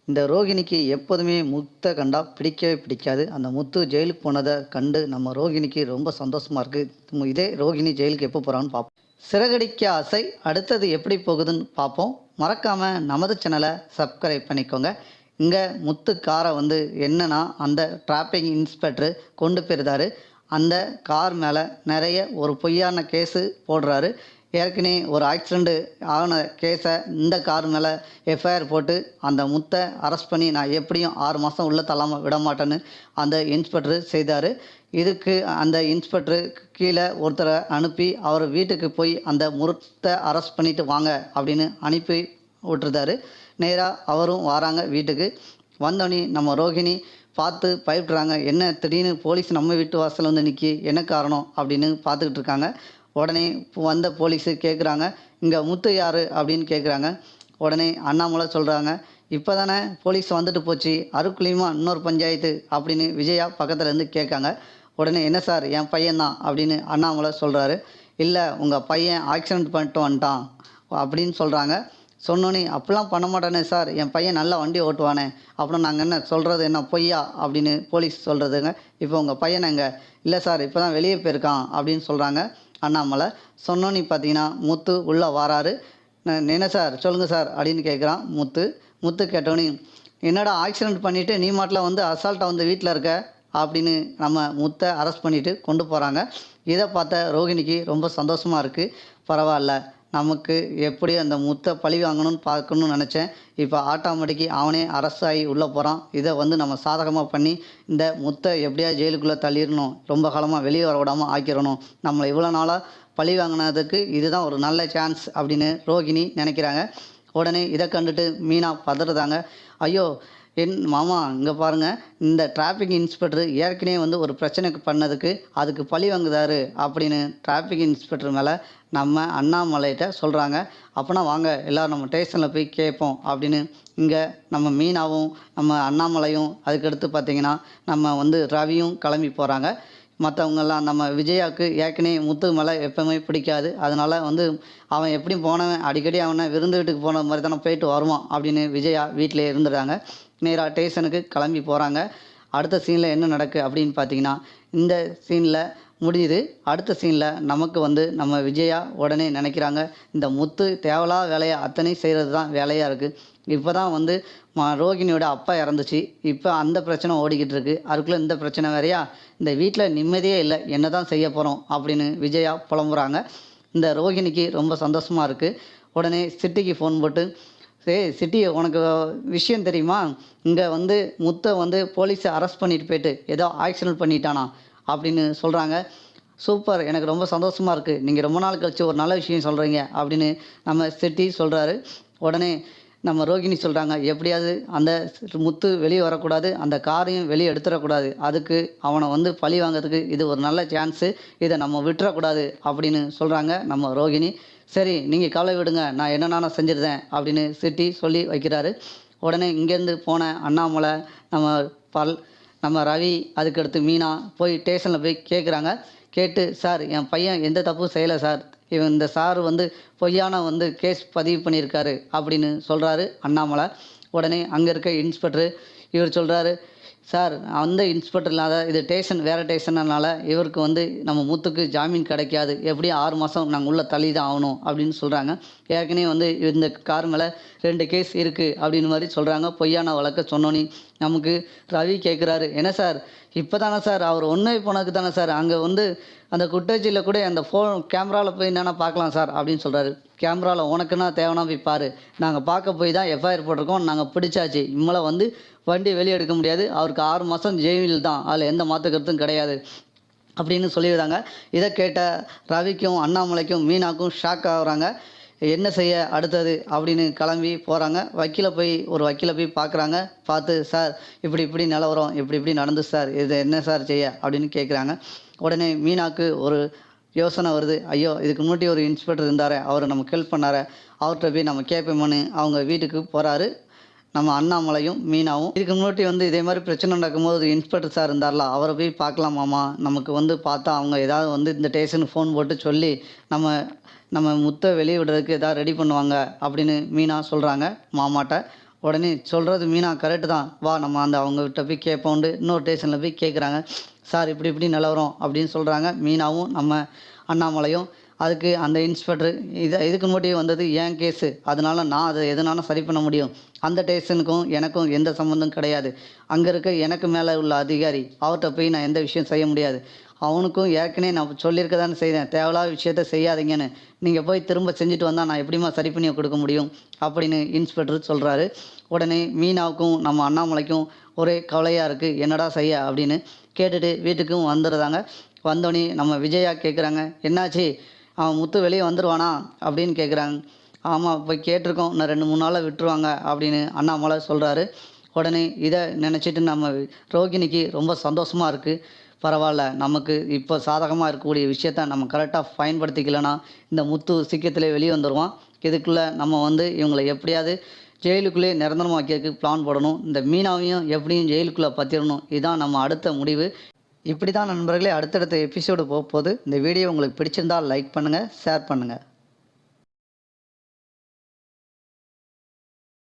இந்த ரோகிணிக்கு எப்போதுமே முத்த கண்டா பிடிக்கவே பிடிக்காது. அந்த முத்து ஜெயிலுக்கு போனத கண்டு நம்ம ரோகிணிக்கு ரொம்ப சந்தோஷமா இருக்கு. இதே ரோகிணி ஜெயிலுக்கு எப்போ போறான்னு பார்ப்போம். சிறகடிக்க ஆசை அடுத்தது எப்படி போகுதுன்னு பார்ப்போம். மறக்காம நமது சேனலை சப்ஸ்கிரைப் பண்ணிக்கோங்க. இங்க முத்து காரை வந்து என்னன்னா அந்த டிராஃபிக் இன்ஸ்பெக்டர் கொண்டு போயிருந்தாரு. அந்த கார் மேலே நிறைய ஒரு பொய்யான கேஸு போடுறாரு. ஏற்கனவே ஒரு ஆக்சிடெண்ட்டு ஆன கேஸை இந்த கார் மேலே எஃப்ஐஆர் போட்டு அந்த முத்தை அரெஸ்ட் பண்ணி நான் எப்படியும் 6 மாதம் உள்ளே தள்ளாமல் விட மாட்டேன்னு அந்த இன்ஸ்பெக்டரு செய்தார். இதுக்கு அந்த இன்ஸ்பெக்டரு கீழே ஒருத்தரை அனுப்பி அவர் வீட்டுக்கு போய் அந்த முத்தை அரெஸ்ட் பண்ணிவிட்டு வாங்க அப்படின்னு அனுப்பி விட்டுருந்தாரு. நேராக அவரும் வராங்க வீட்டுக்கு. வந்தோடனே நம்ம ரோகிணி பார்த்து பயப்படுறாங்க. என்ன திடீர்னு போலீஸ் நம்ம வீட்டு வாசல் வந்து நிற்கி என்ன காரணம் அப்படின்னு பார்த்துக்கிட்டு இருக்காங்க. உடனே வந்த போலீஸு கேட்குறாங்க, இங்கே முத்து யார் அப்படின்னு கேட்குறாங்க. உடனே அண்ணாமலை சொல்கிறாங்க, இப்போ தானே போலீஸ் வந்துட்டு போச்சு, அதுக்குள்ளேயுமா இன்னொரு பஞ்சாயத்து அப்படின்னு விஜயா பக்கத்தில் இருந்து கேட்காங்க. உடனே என்ன சார் என் பையன்தான் அப்படின்னு அண்ணாமலை சொல்கிறாரு. இல்லை உங்கள் பையன் ஆக்சிடெண்ட் பண்ணிட்டு வந்துட்டான் அப்படின்னு சொல்கிறாங்க. சொன்னோன்னே அப்படிலாம் பண்ண மாட்டானே சார், என் பையன் நல்லா வண்டி ஓட்டுவானே, அப்புறம் நாங்கள் என்ன சொல்கிறது என்ன பொய்யா அப்படின்னு போலீஸ் சொல்கிறதுங்க. இப்போ உங்கள் பையனை எங்கே? இல்லை சார் இப்போ தான் வெளியே போயிருக்கான் அப்படின்னு சொல்கிறாங்க அண்ணாமலை. சொன்னோன்னே பார்த்தீங்கன்னா முத்து உள்ளே வராரு. என்ன சார் சொல்லுங்கள் சார் அப்படின்னு கேட்குறான் முத்து. முத்து கேட்டோன்னே என்னடா ஆக்சிடெண்ட் பண்ணிவிட்டு நீ மாட்டில் வந்து அசால்ட்டாக வந்து வீட்டில் இருக்க அப்படின்னு நம்ம முத்தை அரெஸ்ட் பண்ணிவிட்டு கொண்டு போகிறாங்க. இதை பார்த்த ரோகிணிக்கு ரொம்ப சந்தோஷமாக இருக்குது. பரவாயில்ல, நமக்கு எப்படி அந்த முத்தை பழி வாங்கணும்னு பார்க்கணும்னு நினச்சேன். இப்போ ஆட்டோமேட்டிக்கு அவனே அரெஸ்ட் ஆகி உள்ளே போகிறான். இதை வந்து நம்ம சாதகமாக பண்ணி இந்த முத்தை எப்படியா ஜெயிலுக்குள்ளே தள்ளிடணும், ரொம்ப காலமாக வெளியே வர விடாமல் ஆக்கிடணும். நம்மளை இவ்வளோ நாளாக பழி வாங்கினதுக்கு இதுதான் ஒரு நல்ல சான்ஸ் அப்படின்னு ரோகிணி நினைக்கிறாங்க. உடனே இதை கண்டுட்டு மீனா பதறுதாங்க. ஐயோ என் மாமா இங்கே பாருங்கள், இந்த டிராஃபிக் இன்ஸ்பெக்டர் ஏற்கனவே வந்து ஒரு பிரச்சனைக்கு பண்ணதுக்கு அதுக்கு பழி வாங்குதாரு அப்படின்னு டிராஃபிக் இன்ஸ்பெக்டர் மேலே நம்ம அண்ணாமலைகிட்ட சொல்கிறாங்க. அப்போனா வாங்க எல்லோரும் நம்ம ஸ்டேஷனில் போய் கேட்போம் அப்படின்னு இங்கே நம்ம மீனாவும் நம்ம அண்ணாமலையும் அதுக்கடுத்து பார்த்திங்கன்னா நம்ம வந்து ரவியும் கிளம்பி போகிறாங்க. மற்றவங்கெல்லாம் நம்ம விஜயாவுக்கு ஏற்கனவே முத்து மேலே எப்போவுமே பிடிக்காது. அதனால் வந்து அவன் எப்படியும் போனவன் அடிக்கடி அவனை விருந்து வீட்டுக்கு போன மாதிரி தானே போயிட்டு வருவான் அப்படின்னு விஜயா வீட்டிலே இருந்துடுறாங்க. நேராக ஸ்டேஷனுக்கு கிளம்பி போகிறாங்க. அடுத்த சீனில் என்ன நடக்கு அப்படின்னு பார்த்தீங்கன்னா இந்த சீனில் முடியுது. அடுத்த சீனில் நமக்கு வந்து நம்ம விஜயா உடனே நினைக்கிறாங்க, இந்த முத்து தேவையில்லாத வேலையை அத்தனை செய்கிறது தான் வேலையாக இருக்குது. இப்போ தான் வந்து ரோகிணியோட அப்பா இறந்துச்சு, இப்போ அந்த பிரச்சனை ஓடிக்கிட்டு இருக்குது, அதுக்குள்ளே இந்த பிரச்சனை வேறையா, இந்த வீட்டில் நிம்மதியே இல்லை, என்ன தான் செய்ய போகிறோம் அப்படின்னு விஜயா புலம்புறாங்க. இந்த ரோகிணிக்கு ரொம்ப சந்தோஷமாக இருக்குது. உடனே சிட்டிக்கு ஃபோன் போட்டு, சிட்டி உனக்கு விஷயம் தெரியுமா, இங்கே வந்து முத்தை வந்து போலீஸை அரெஸ்ட் பண்ணிட்டு போயிட்டு ஏதோ ஆக்சிடென்ட் பண்ணிட்டானா அப்படின்னு சொல்கிறாங்க. சூப்பர், எனக்கு ரொம்ப சந்தோஷமாக இருக்குது, நீங்கள் ரொம்ப நாள் கழிச்சு ஒரு நல்ல விஷயம் சொல்கிறீங்க அப்படின்னு நம்ம சிட்டி சொல்கிறாரு. உடனே நம்ம ரோகிணி சொல்கிறாங்க, எப்படியாவது அந்த முத்து வெளியே வரக்கூடாது, அந்த காரையும் வெளியே எடுத்துடக்கூடாது, அதுக்கு அவனை வந்து பழி வாங்கிறதுக்கு இது ஒரு நல்ல சான்ஸு, இதை நம்ம விட்டுறக்கூடாது அப்படின்னு சொல்கிறாங்க நம்ம ரோகிணி. சரி நீங்கள் கவலை விடுங்க, நான் என்னென்ன செஞ்சிருந்தேன் அப்படின்னு சிட்டி சொல்லி வைக்கிறாரு. உடனே இங்கேருந்து போன அண்ணாமலை நம்ம ரவி அதுக்கடுத்து மீனா போய் ஸ்டேஷனில் போய் கேட்குறாங்க. கேட்டு சார் என் பையன் எந்த தப்பும் செய்யலை சார், இந்த சார் வந்து பொய்யான வந்து கேஸ் பதிவு பண்ணியிருக்காரு அப்படின்னு சொல்கிறாரு அண்ணாமலை. உடனே அங்கே இருக்க இன்ஸ்பெக்டரு இவர் சொல்கிறாரு, சார் அந்த இன்ஸ்பெக்டர் இல்லாத இது ஸ்டேஷன் வேறு ஸ்டேஷனால இவருக்கு வந்து நம்ம முத்துக்கு ஜாமீன் கிடைக்காது, எப்படியும் 6 மாதம் நாங்கள் உள்ளே தள்ளி தான் ஆகணும் அப்படின்னு சொல்கிறாங்க. ஏற்கனவே வந்து இந்த கார் மேலே 2 கேஸ் இருக்குது அப்படின்னு மாதிரி சொல்கிறாங்க. பொய்யான வழக்கை சொன்னோன்னே நமக்கு ரவி கேட்குறாரு, என்ன சார் இப்போ தானே சார் அவர் ஒன்றே போனதுக்கு தானே சார், அங்கே வந்து அந்த குட்டச்சியில் கூட அந்த ஃபோன் கேமராவில் போய் என்னென்னா பார்க்கலாம் சார் அப்படின்னு சொல்கிறாரு. கேமராவில் உனக்குன்னா தேவைன்னா போய் பாரு, நாங்கள் பார்க்க போய் தான் எஃப்ஐஆர் போட்டிருக்கோம், நாங்கள் பிடிச்சாச்சு, இம்மளை வந்து வண்டி வெளியே எடுக்க முடியாது, அவருக்கு 6 மாதம் ஜெயிலில் தான், அதில் எந்த மாற்று கருத்தும் கிடையாது அப்படின்னு சொல்லிடுறாங்க. இதை கேட்ட ரவிக்கும் அண்ணாமலைக்கும் மீனாக்கும் ஷாக் ஆகுறாங்க. என்ன செய்ய அடுத்தது அப்படின்னு கிளம்பி போகிறாங்க. ஒரு வக்கீலை போய் பார்க்குறாங்க. பார்த்து சார் இப்படி நிலவரம் இப்படி நடந்து சார், இது என்ன சார் செய்ய அப்படின்னு கேட்குறாங்க. உடனே மீனாக்கு ஒரு யோசனை வருது. ஐயோ இதுக்கு முன்னாடி ஒரு இன்ஸ்பெக்டர் இருந்தார், அவர் நமக்கு ஹெல்ப் பண்ணார், அவர்கிட்ட போய் நம்ம கேட்போம்னு அவங்க வீட்டுக்கு போகிறாரு நம்ம அண்ணாமலையும் மீனாவும். இதுக்கு முன்னாடி வந்து இதே மாதிரி பிரச்சனை நடக்கும்போது இன்ஸ்பெக்டர் சார் இருந்தார்ல, அவரை போய் பார்க்கலாமாம்மா, நமக்கு வந்து பார்த்தா அவங்க ஏதாவது வந்து இந்த ஸ்டேஷனுக்கு ஃபோன் போட்டு சொல்லி நம்ம முத்தை வெளியே விடுறதுக்கு எதாவது ரெடி பண்ணுவாங்க அப்படின்னு மீனா சொல்கிறாங்க மாமாட்ட. உடனே சொல்கிறது மீனா கரெக்டு தான், வா நம்ம அந்த அவங்ககிட்ட போய் கேட்போண்டு இன்னொரு ஸ்டேஷனில் போய் கேட்குறாங்க. சார் இப்படி இப்படி நிலவரம் அப்படின்னு சொல்கிறாங்க. மீனாவும் நம்ம அண்ணாமலையும். அதுக்கு அந்த இன்ஸ்பெக்டர் இதுக்கு முன்னாடி வந்தது என் கேஸு, அதனால நான் அதை எதனாலும் சரி பண்ண முடியும். அந்த ஸ்டேஷனுக்கும் எனக்கும் எந்த சம்மந்தம் கிடையாது. அங்கே இருக்க எனக்கு மேலே உள்ள அதிகாரி, அவர்கிட்ட போய் நான் எந்த விஷயம் செய்ய முடியாது. அவனுக்கும் ஏற்கனவே நான் சொல்லியிருக்க தானே செய்தேன், தேவையில்லாத விஷயத்த செய்யாதீங்கன்னு. நீங்கள் போய் திரும்ப செஞ்சுட்டு வந்தால் நான் எப்படிம்மா சரி பண்ணி கொடுக்க முடியும் அப்படின்னு இன்ஸ்பெக்டர் சொல்கிறாரு. உடனே மீனாவுக்கும் நம்ம அண்ணாமலைக்கும் ஒரே கவலையாக இருக்குது, என்னடா செய்ய அப்படின்னு கேட்டுட்டு வீட்டுக்கும் வந்துடுறாங்க. வந்தோடனே நம்ம விஜயா கேட்குறாங்க, என்னாச்சு அவன் முத்து வெளியே வந்துடுவானா அப்படின்னு கேட்குறாங்க. ஆமாம் போய் கேட்டிருக்கோம், இன்னும் 2-3 நாளில் விட்டுருவாங்க அப்படின்னு அண்ணாமலை சொல்கிறாரு. உடனே இதை நினச்சிட்டு நம்ம ரோகிணிக்கு ரொம்ப சந்தோஷமாக இருக்குது. பரவாயில்ல, நமக்கு இப்போ சாதகமாக இருக்கக்கூடிய விஷயத்த நம்ம கரெக்டாக பயன்படுத்திக்கலைன்னா இந்த முத்து சீக்கிரத்திலே வெளியே வந்துடுவான். இதுக்குள்ளே நம்ம இவங்களை எப்படியாவது ஜெயிலுக்குள்ளே நிரந்தரமாக்கிறதுக்கு பிளான் போடணும். இந்த மீனாவையும் எப்படியும் ஜெயிலுக்குள்ளே பற்றிடணும். இதுதான் நம்ம அடுத்த முடிவு. இப்படி தான் நண்பர்களே அடுத்தடுத்த எபிசோடு போகும்போது. இந்த வீடியோ உங்களுக்கு பிடிச்சிருந்தால் லைக் பண்ணுங்கள், ஷேர் பண்ணுங்கள்.